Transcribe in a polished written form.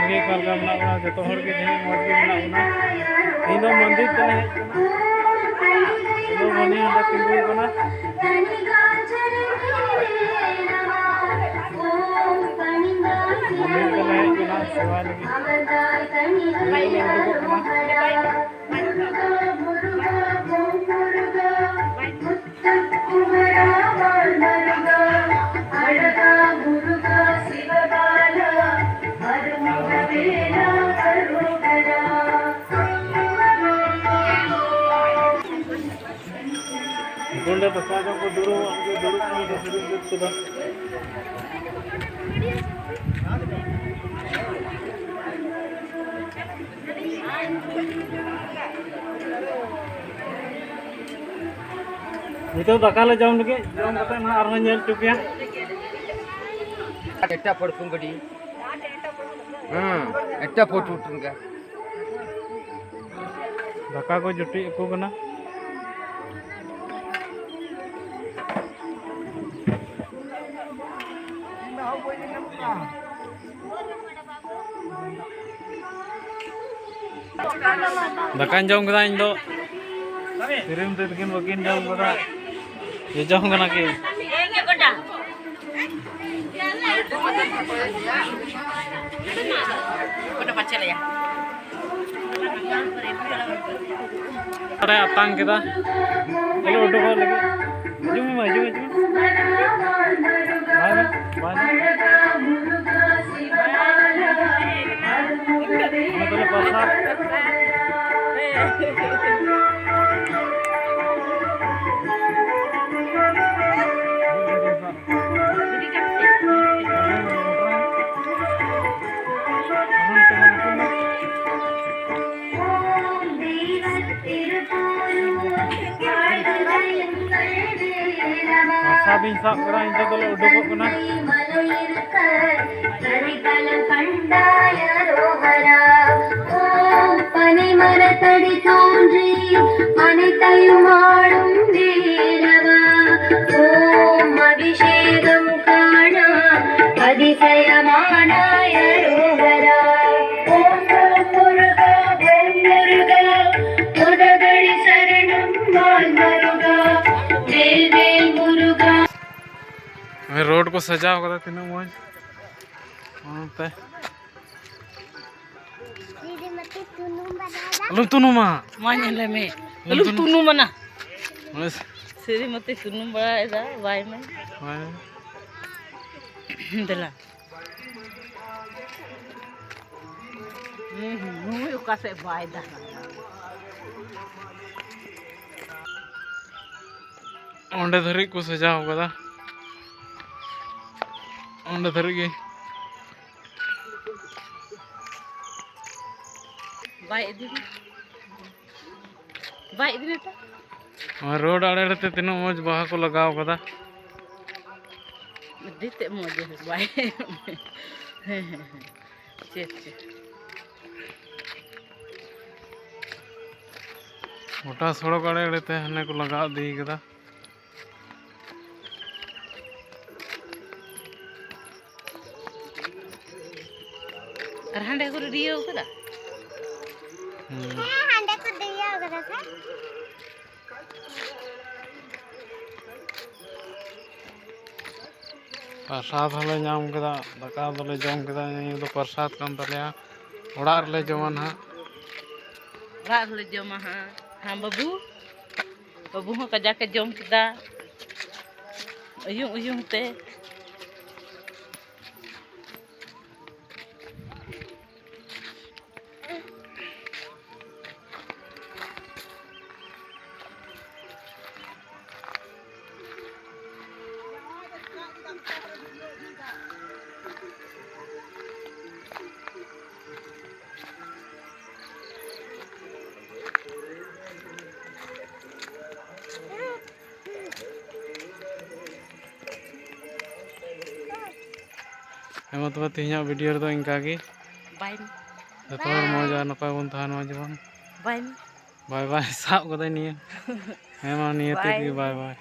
जोहार गे कलका मना बना जो तो हर के जने मौज के मना बना इन मंदिर तले हेज कना तो बने हंडा तिंगु कना मंदिर तले हेज कना सेवा लगी गोंडे प्रसादों को दूर में सुधा नितो दाका ले जाऊं लगे जम कते ना आरो नेल चुपिया एट्टा पड़तुं गडी एट्टा फोटो उठुंगा दाका को जुटी को कना दाकान जम कदा इन दो तिरिम ते तकिन बकिन जम कदा ये जम कना के अरे अतांग केदा चलो उठो लगे हजू में बाय मतलब प्रसाद साबिन साब करा इन तो उडुको कना पने मरतड़ी तोंड्री अनेतयुम आडुम वेलवा ओम अभिषेकम काण अधिशयमानाय रोहरा ओम मुरुगा मुरुगड़ी शरणम Muruga well well Muruga road को सजाव करा तीना मौज ते अलum tunum mah mana leme alum tunum mana seri mati tunum bara ida vai mai dela nu eu kase vai da onde dhari ko sajaw kada onde dhari ge by दिन तो road आड़े रहते तीनों मौज बाहा को लगाव कदा दीते मौज बाई मोटा सड़क आड़े रहते हने को लगा दी कदा और हंडे को रियो कदा हंडे को दिया कदा से प्रसाद हले नाम कदा दाका दले जम कदा ये तो प्रसाद कान तले ओड़ा रे जमान हा रात ले जमा हां बाबू हो कजा के जम कदा उयुं ते तो तीन वीडियो तो इनका बाय जो मजा नपाय बन तहन जबान बाय बाय बाय साब कदा निये हेमा निये बाय बाय